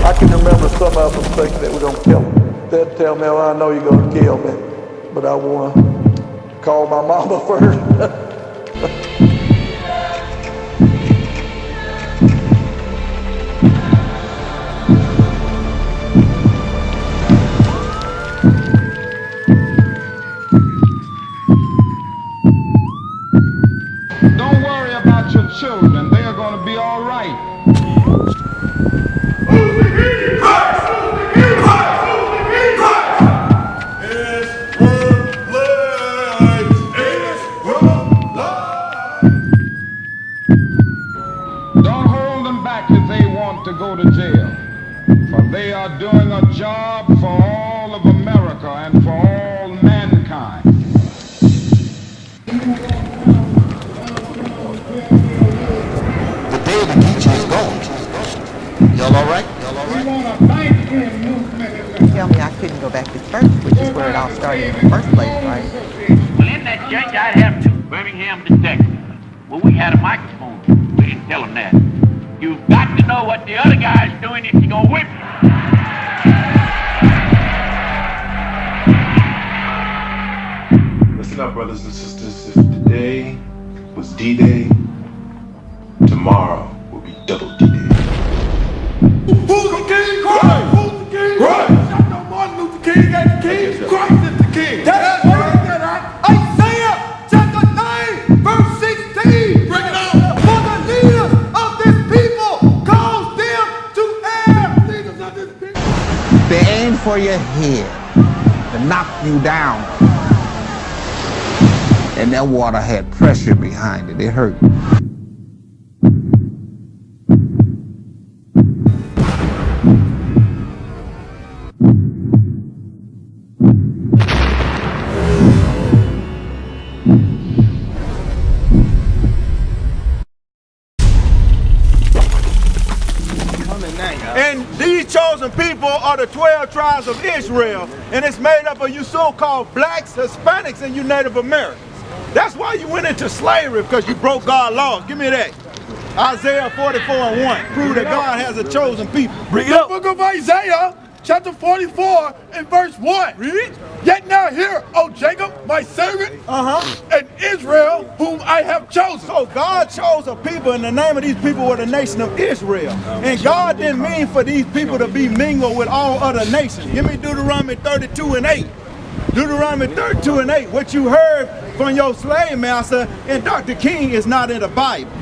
I can remember some of them thinking they were going to kill me. They'd tell me, well, I know you're going to kill me, but I want to call my mama first. Don't worry about your children. They are going to be all right. Don't hold them back if they want to go to jail, for they are doing a job for all of America and for all mankind. The day of the teacher is gone. Y'all all right? Y'all all right? Tell me I couldn't go back to church, which is where it all started in the first place, right? Well, in that church, I'd have two, Birmingham to Texas. Well, we had a microphone. We didn't tell them that. You've got to know what the other guy's doing if you're going to whip him. Listen up, brothers and sisters. If today was D-Day, tomorrow will be double D-Day. Who's the king? Christ! Who's the king? Christ! Not no Martin Luther King ain't the king. Christ is the king. That's right. Isaiah chapter 9, verse 16. Bring it out. For the leaders of this people cause them to err. Leaders of this people. They aim for your head to knock you down. And that water had pressure behind it. It hurt. And these chosen people are the 12 tribes of Israel, and it's made up of you so-called blacks, Hispanics, and you Native Americans. That's why you went into slavery, because you broke God's laws. Give me that. Isaiah 44:1. Prove that God has a chosen people. Bring it up. The book of Isaiah, chapter 44, and verse 1. Read. Yet now hear, O Jacob, my servant, and Israel, whom I have chosen. So God chose a people, and the name of these people were the nation of Israel. And God didn't mean for these people to be mingled with all other nations. Give me Deuteronomy 32:8. Deuteronomy 32:8. What you heard from your slave master and Dr. King is not in the Bible.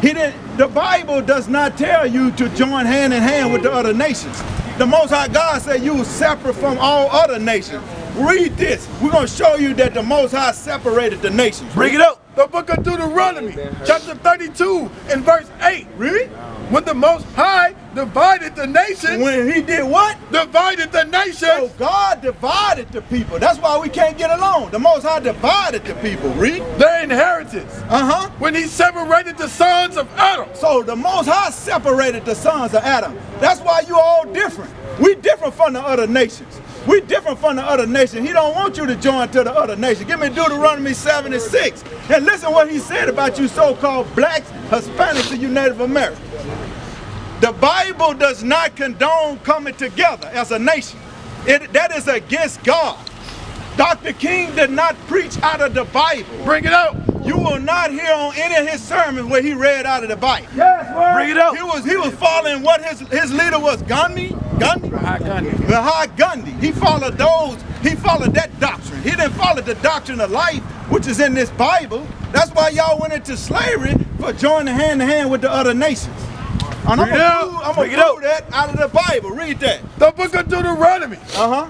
The Bible does not tell you to join hand in hand with the other nations. The Most High God said you were separate from all other nations. Read this. We're going to show you that the Most High separated the nations. Bring it up. The book of Deuteronomy, chapter 32 and verse 8. Read. When the Most High divided the nation. When he did what? Divided the nation. So God divided the people. That's why we can't get along. The Most High divided the people. Read. Their inheritance. When he separated the sons of Adam. So the Most High separated the sons of Adam. That's why you all different. We different from the other nations. We different from the other nations. He don't want you to join to the other nations. Give me Deuteronomy 7:6. And listen what he said about you so-called blacks, Hispanics, and you Native Americans. The Bible does not condone coming together as a nation. That is against God. Dr. King did not preach out of the Bible. Bring it out. You will not hear on any of his sermons where he read out of the Bible. Yes, word. Bring it out. He was following what his leader was, Ghandi. Ghandi. He followed that doctrine. He didn't follow the doctrine of life, which is in this Bible. That's why y'all went into slavery, for joining hand in hand with the other nations. And I'm going to prove that out of the Bible. Read that. The book of Deuteronomy,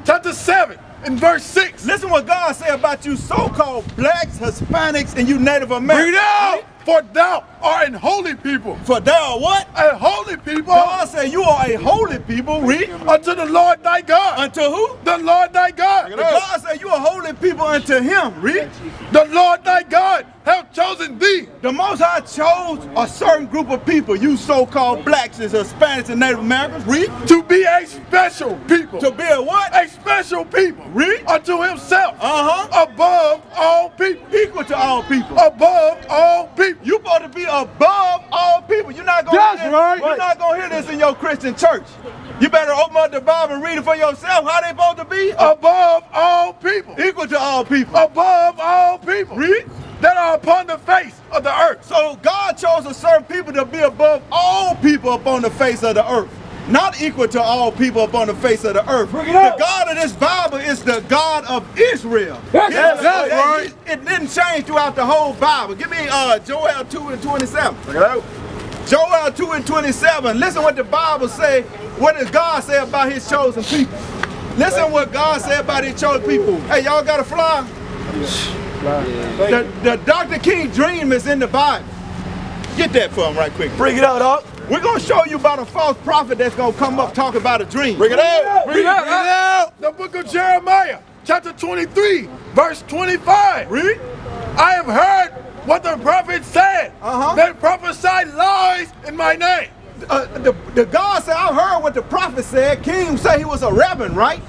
chapter 7 and verse 6. Listen what God said about you so-called blacks, Hispanics, and you Native Americans. Read out. For thou art an holy people. For thou are what? A holy people. God said you are a holy people. Read. Unto the Lord thy God. Unto who? The Lord thy God. God said you are holy people unto him. Read. The Lord thy God have chosen thee. The Most High chose a certain group of people, you so-called blacks, Hispanics, and Native Americans. Read. To be a special people. To be a what? A special people. Read. Unto himself. Above all people. Equal to all people. Above all people. You supposed to be above all people. You're not gonna hear this. You're not gonna hear this in your Christian church. You better open up the Bible and read it for yourself. How they supposed to be? Above all people. Equal to all people. Above all people. Read. That are upon the face of the earth. So God chose a certain people to be above all people upon the face of the earth. Not equal to all people upon the face of the earth. The God of this Bible is the God of Israel. That's right. It didn't change throughout the whole Bible. Give me Joel 2 and 27. Joel 2 and 27. Listen what the Bible say. What does God say about his chosen people? Listen what God said about his chosen people. Hey, y'all got a fly? The Dr. King dream is in the Bible. Get that for him right quick. Bring it out, Doc. We're going to show you about a false prophet that's going to come up talking about a dream. Bring it out. Bring it out. The book of Jeremiah, chapter 23, verse 25. Read. I have heard what the prophet said. They prophesied lies in my name. The God said, I heard what the prophet said. King said he was a reverend, right?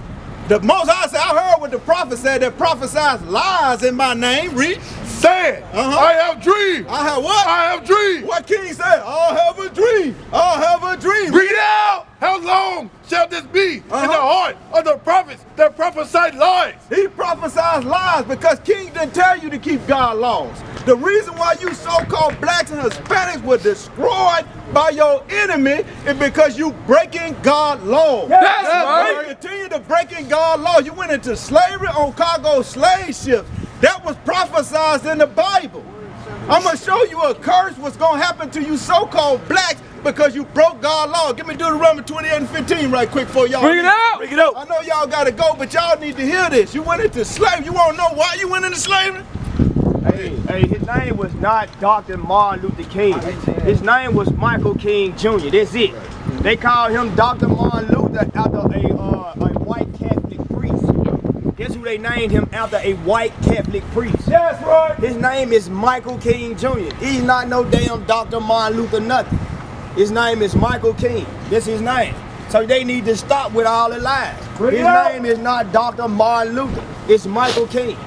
The Most High said, I heard what the prophet said that prophesies lies in my name. Read. Said, I have dreamed. I have what? I have dreamed. What King said? I have a dream. I have a dream. Read out. How long shall this be in the heart of the prophets that prophesied lies? He prophesies lies because King didn't tell you to keep God's laws. The reason why you so-called blacks and Hispanics were destroyed by your enemy is because you breaking God's laws. That's right. You continue to breaking God's laws. You went into slavery on cargo slave ships. That was prophesied in the Bible. I'm going to show you a curse what's going to happen to you so-called blacks because you broke God's law. Give me Deuteronomy 28 and 15 right quick for y'all. Bring it out. Bring it out. I know y'all got to go, but y'all need to hear this. You went into slavery. You want to know why you went into slavery? Hey, his name was not Dr. Martin Luther King. His name was Michael King Jr. That's it. They called him Dr. Martin Luther after a white Catholic priest. Guess who they named him after? A white Catholic priest. That's right. His name is Michael King Jr. He's not no damn Dr. Martin Luther nothing. His name is Michael King. That's his name. So they need to stop with all the lies. His name is not Dr. Martin Luther. It's Michael King.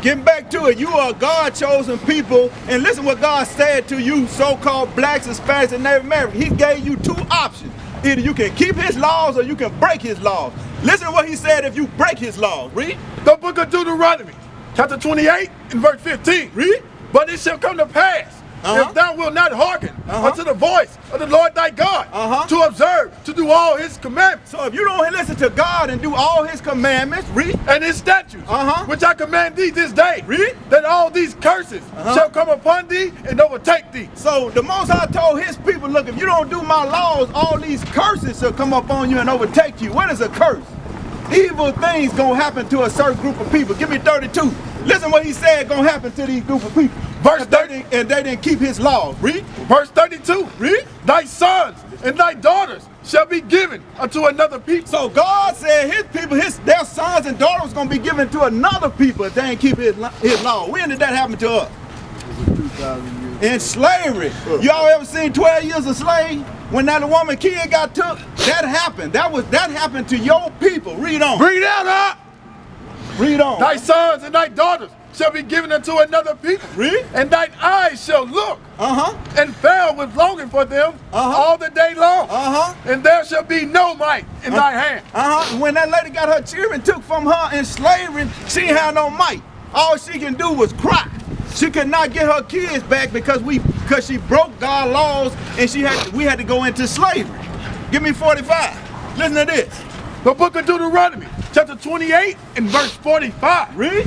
Getting back to it, you are God-chosen people, and listen what God said to you, so-called blacks, Hispanics, and Native Americans. He gave you two options. Either you can keep his laws or you can break his laws. Listen to what he said if you break his laws. Read. The book of Deuteronomy, chapter 28 and verse 15. Read. But it shall come to pass, if thou wilt not hearken unto the voice of the Lord thy God, to observe, to do all his commandments. So if you don't listen to God and do all his commandments, read. And his statutes, which I command thee this day, read. That all these curses shall come upon thee and overtake thee. So the Most High told his people, look, if you don't do my laws, all these curses shall come upon you and overtake you. What is a curse? Evil things gonna happen to a certain group of people. Give me 32. Listen what he said gonna happen to these group of people. Verse 30, and they didn't keep his laws. Read. Verse 32. Read. Thy sons and thy daughters shall be given unto another people. So God said his people, their sons and daughters was gonna be given to another people if they ain't keep his law. When did that happen to us? In slavery. Y'all ever seen 12 Years a Slave? When that woman kid got took, that happened. That happened to your people. Read on. Read out, Read on. Thy sons and thy daughters shall be given unto another people. Read. And thine eyes shall look and fail with longing for them all the day long. And there shall be no might in thy hand. When that lady got her children took from her in slavery, she ain't had no might. All she can do was cry. She could not get her kids back because she broke God's laws and we had to go into slavery. Give me 45. Listen to this. The book of Deuteronomy, chapter 28 and verse 45. Read.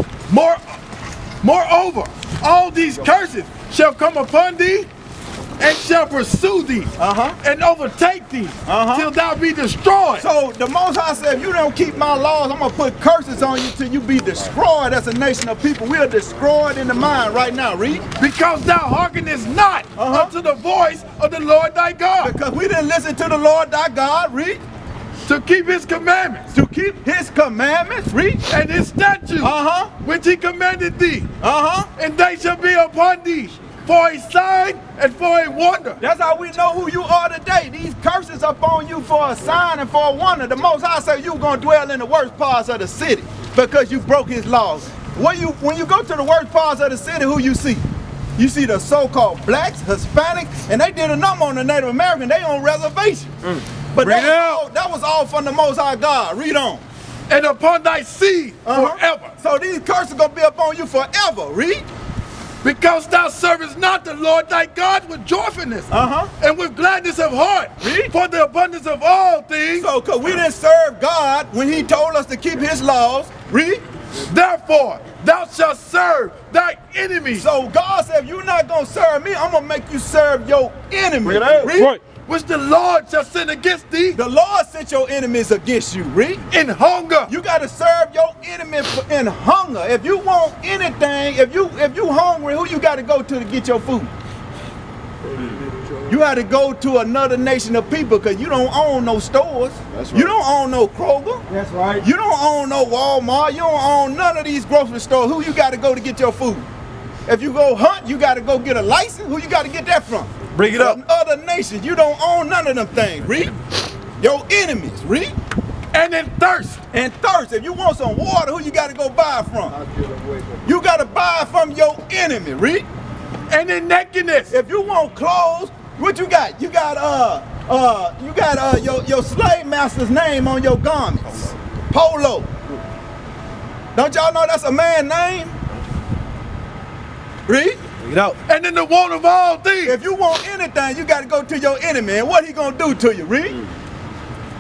Moreover, all these curses shall come upon thee and shall pursue thee and overtake thee till thou be destroyed. So the Most High said, if you don't keep my laws, I'm going to put curses on you till you be destroyed as a nation of people. We are destroyed in the mind right now. Read. Because thou hearkenest not unto the voice of the Lord thy God. Because we didn't listen to the Lord thy God. Read. To keep his commandments. To keep his commandments. Read. And his statutes. Which he commanded thee. And they shall be upon thee for a sign and for a wonder. That's how we know who you are today. These curses upon you for a sign and for a wonder. The Most High said you're going to dwell in the worst parts of the city because you broke his laws. When you go to the worst parts of the city, who you see? You see the so-called blacks, Hispanics, and they did a number on the Native American. They on reservation. But that was all from the Most High God. Read on. And upon thy seed forever. So these curses going to be upon you forever. Read. Because thou servest not the Lord thy God with joyfulness and with gladness of heart for the abundance of all things. So, because we didn't serve God when he told us to keep his laws. Read. Therefore, thou shalt serve thy enemies. So God said, if you're not going to serve me, I'm going to make you serve your enemies. Read. Right. Which the Lord shall send against thee. The Lord sent your enemies against you. Read. In hunger. You got to serve your enemy in hunger. If you want anything, if you hungry, who you got to go to get your food? You had to go to another nation of people because you don't own no stores. That's right. You don't own no Kroger. That's right. You don't own no Walmart. You don't own none of these grocery stores. Who you got to go to get your food? If you go hunt, you got to go get a license. Who you got to get that from? Bring it up. Other nations. You don't own none of them things. Read. Your enemies. Read. And in thirst. And thirst. If you want some water, who you got to go buy from? You got to buy from your enemy. Read. And in nakedness. If you want clothes, what you got? You got your slave master's name on your garments. Polo. Don't y'all know that's a man's name? Read. And in the want of all things. If you want anything, you got to go to your enemy. And what he gonna do to you? Read.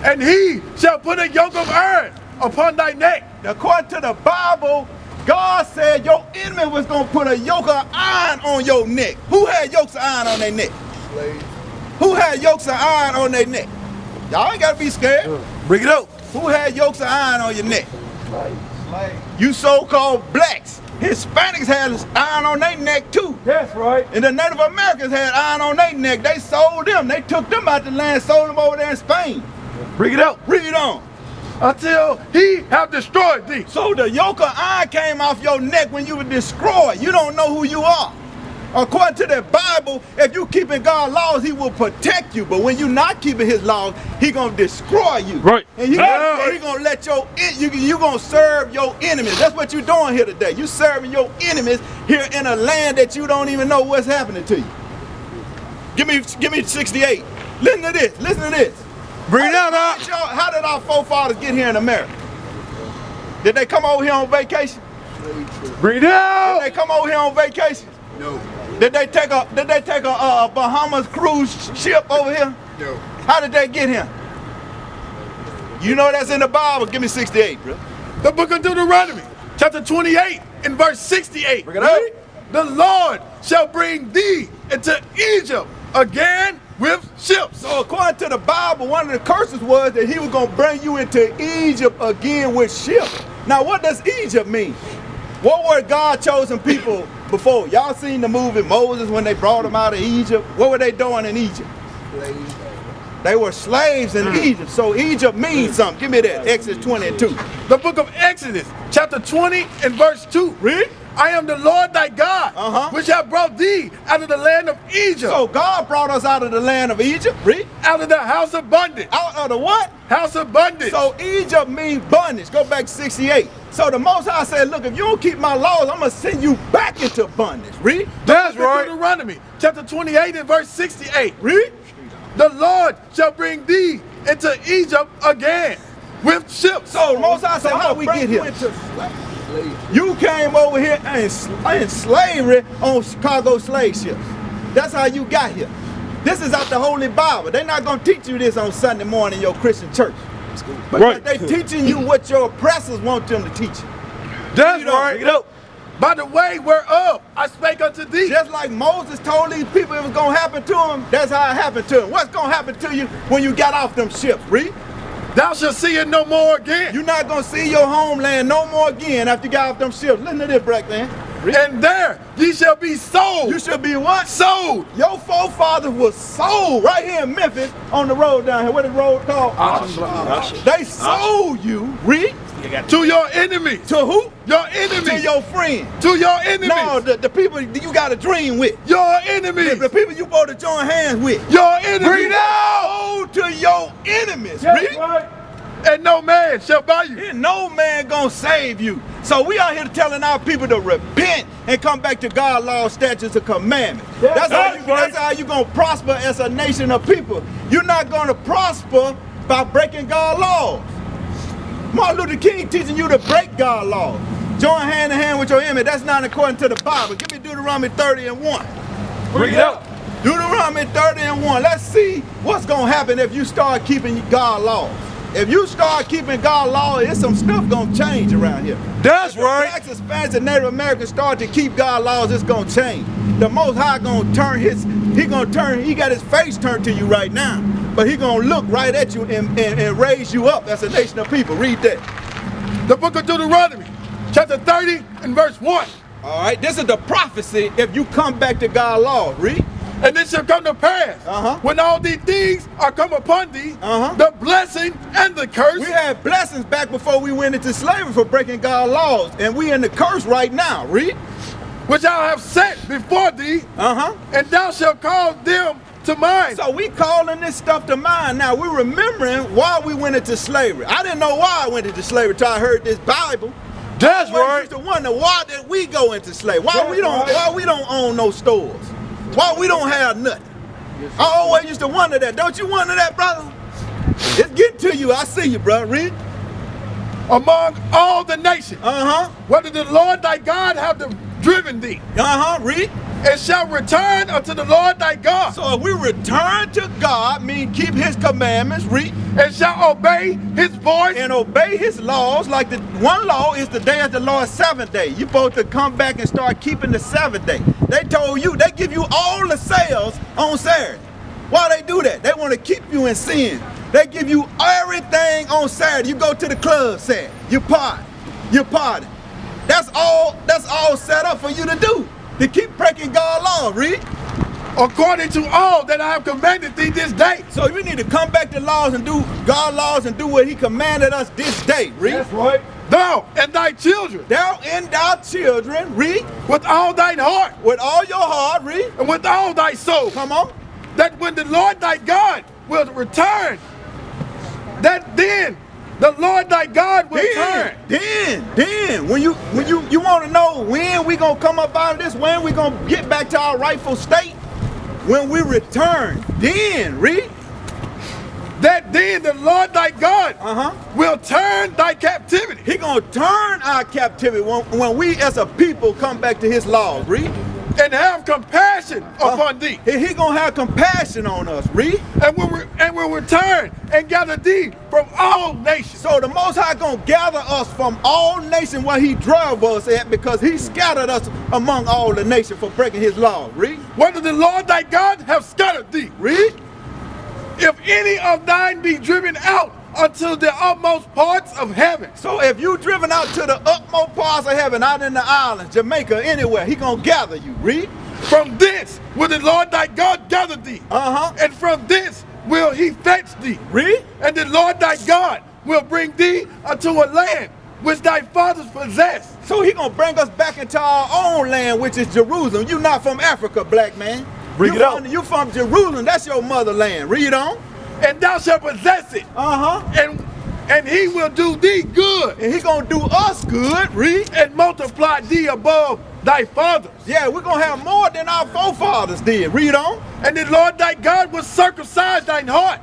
And he shall put a yoke of iron upon thy neck. According to the Bible, God said your enemy was gonna put a yoke of iron on your neck. Who had yokes of iron on their neck? Slaves. Who had yokes of iron on their neck? Y'all ain't gotta be scared. Bring it up. Who had yokes of iron on your neck? Slaves. You so-called blacks. Hispanics had iron on their neck too. That's right. And the Native Americans had iron on their neck. They sold them. They took them out the land, sold them over there in Spain. Bring it up. Read on. Until he have destroyed thee. So the yoke of iron came off your neck when you were destroyed. You don't know who you are. According to the Bible, if you keeping God's laws, he will protect you. But when you're not keeping his laws, he gonna destroy you. Right. And he gonna let you gonna serve your enemies. That's what you're doing here today. You serving your enemies here in a land that you don't even know what's happening to you. Give me 68. Listen to this. Listen to this. Bring that up. How did our forefathers get here in America? Did they come over here on vacation? Bring it out. Did they come over here on vacation? No. Did they take a Bahamas cruise ship over here? No. How did they get here? You know that's in the Bible. Give me 68, bro. The book of Deuteronomy, chapter 28, and verse 68. Bring it up. The Lord shall bring thee into Egypt again with ships. So according to the Bible, one of the curses was that he was going to bring you into Egypt again with ships. Now what does Egypt mean? What were God chosen people before? Y'all seen the movie Moses when they brought him out of Egypt? What were they doing in Egypt? Slaves. They were slaves in Egypt. So Egypt means something. Give me that. Exodus 22. The book of Exodus, chapter 20 and verse 2. Read. I am the Lord thy God, which have brought thee out of the land of Egypt. So God brought us out of the land of Egypt. Read. Out of the house of bondage. Out of the what? House of bondage. So Egypt means bondage. Go back 68. So the Most High said, look, if you don't keep my laws, I'm going to send you back into bondage. Read. That's right. Deuteronomy, chapter 28 and verse 68. Read. The Lord shall bring thee into Egypt again with ships. So the Most High said, how do we get here? You came over here in slavery on Chicago slave ships. That's how you got here. This is out the Holy Bible. They're not going to teach you this on Sunday morning in your Christian church. But they're teaching you what your oppressors want them to teach you. That's right. By the way whereof I spake unto thee. Just like Moses told these people it was going to happen to them, that's how it happened to them. What's going to happen to you when you got off them ships? Read. Thou shalt see it no more again. You're not going to see your homeland no more again after you got off them ships. Listen to this, black man. And there ye shall be sold. You shall be what? Sold. Your forefathers was sold right here in Memphis on the road down here. What is the road called? They sold you, read. To your enemies. To who? Your enemies. To your friends. To your enemies. No, the people you got a dream with. Your enemies. The people you supposed to join hands with. Your enemies. Read out. To your enemies. Read. Right. And no man shall buy you. And no man gonna save you. So we out here telling our people to repent and come back to God's law, statutes, and commandments. That's how you gonna prosper as a nation of people. You're not gonna prosper by breaking God's laws. Martin Luther King teaching you to break God's laws. Join hand in hand with your enemy. That's not according to the Bible. Give me Deuteronomy 30 and 1. Bring it up. Deuteronomy 30 and 1. Let's see what's gonna happen if you start keeping God's laws. If you start keeping God's law, there's some stuff gonna change around here. That's right. Blacks, Hispanics, and Native Americans start to keep God's laws, it's gonna change. The Most High gonna turn he got his face turned to you right now, but he gonna look right at you and raise you up as a nation of people. Read that. The book of Deuteronomy, chapter 30 and verse 1. All right, this is the prophecy if you come back to God's law. Read. And it shall come to pass, when all these things are come upon thee, the blessing and the curse. We had blessings back before we went into slavery for breaking God's laws, and we in the curse right now. Read. Which I have set before thee, and thou shalt call them to mind. So we calling this stuff to mind now. We're remembering why we went into slavery. I didn't know why I went into slavery until I heard this Bible. That's right. I used to wonder, why did we go into slavery? Why we don't own no stores? Why we don't have nothing? I always used to wonder that. Don't you wonder that, brother? It's getting to you. I see you, brother. Read. Among all the nations, whether the Lord thy God have driven thee, read. And shall return unto the Lord thy God. So if we return to God, mean keep his commandments, read. And shall obey his voice. And obey his laws. Like the one law is the day of the Lord's seventh day. You're supposed to come back and start keeping the seventh day. They told you, they give you all the sales on Saturday. Why they do that? They want to keep you in sin. They give you everything on Saturday. You go to the club Saturday. You party. That's all set up for you to do. To keep breaking God's law, read. According to all that I have commanded thee this day. So we need to come back to laws and do God's laws and do what he commanded us this day, read. That's right. Thou and thy children. Thou and thy children, read. With all thine heart. With all your heart, read. And with all thy soul. Come on. That when the Lord thy God will return, that then the Lord thy God will turn. Then, when you want to know when we gonna come up out of this, when we gonna get back to our rightful state, when we return, then, read. That then the Lord thy God will turn thy captivity. He gonna turn our captivity when we as a people come back to his laws, read. And have compassion upon thee. He gonna have compassion on us, read. And will return and gather thee from all nations. So the Most High gonna gather us from all nations where he drove us at, because he scattered us among all the nations for breaking his law, read. Whether the Lord thy God have scattered thee, read. If any of thine be driven out unto the utmost parts of heaven. So if you driven out to the utmost parts of heaven, out in the islands, Jamaica, anywhere, he gonna gather you, read. From this will the Lord thy God gather thee. And from this will he fetch thee. Read. And the Lord thy God will bring thee unto a land which thy fathers possessed. So he gonna bring us back into our own land, which is Jerusalem. You not from Africa, black man. Bring it out. You from Jerusalem, that's your motherland. Read on. And thou shalt possess it. And he will do thee good. And he gonna do us good, read. And multiply thee above thy fathers. Yeah, we're gonna have more than our forefathers did. Read on. And the Lord thy God will circumcise thine heart.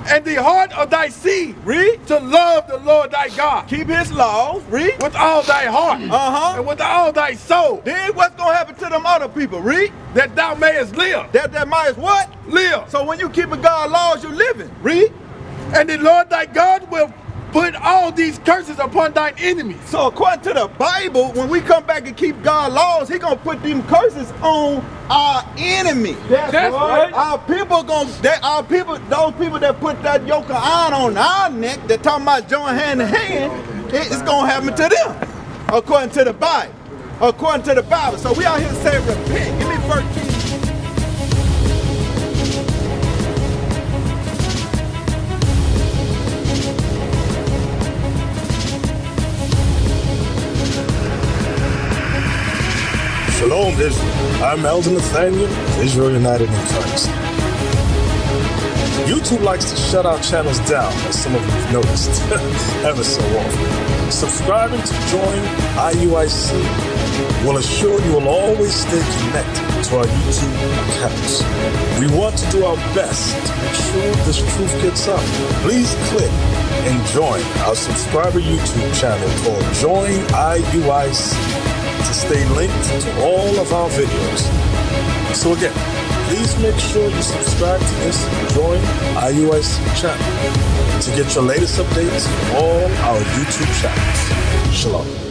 And the heart of thy seed, read, to love the Lord thy God. Keep his laws, read, with all thy heart, and with all thy soul. Then what's gonna happen to them other people, read? That thou mayest live. That mayest what? Live. So when you keeping God's laws, you living, read. And the Lord thy God will put all these curses upon thine enemies. So according to the Bible, when we come back and keep God's laws, he gonna put them curses on our enemy. That's right. Our people those people that put that yoke of iron on our neck, that talking about join hand in hand, it's gonna happen to them, according to the Bible. according to the Bible. So we out here saying repent. Give me 1 Kings. Shalom, Israel. I'm Elder Nathaniel of Israel United in Christ. YouTube likes to shut our channels down, as some of you have noticed, ever so often. Subscribing to join IUIC will assure you will always stay connected to our YouTube accounts. We want to do our best to make sure this truth gets out. Please click and join our subscriber YouTube channel called Join IUIC to stay linked to all of our videos. So again, please make sure you subscribe to this Join IUIC channel to get your latest updates on all our YouTube channels. Shalom.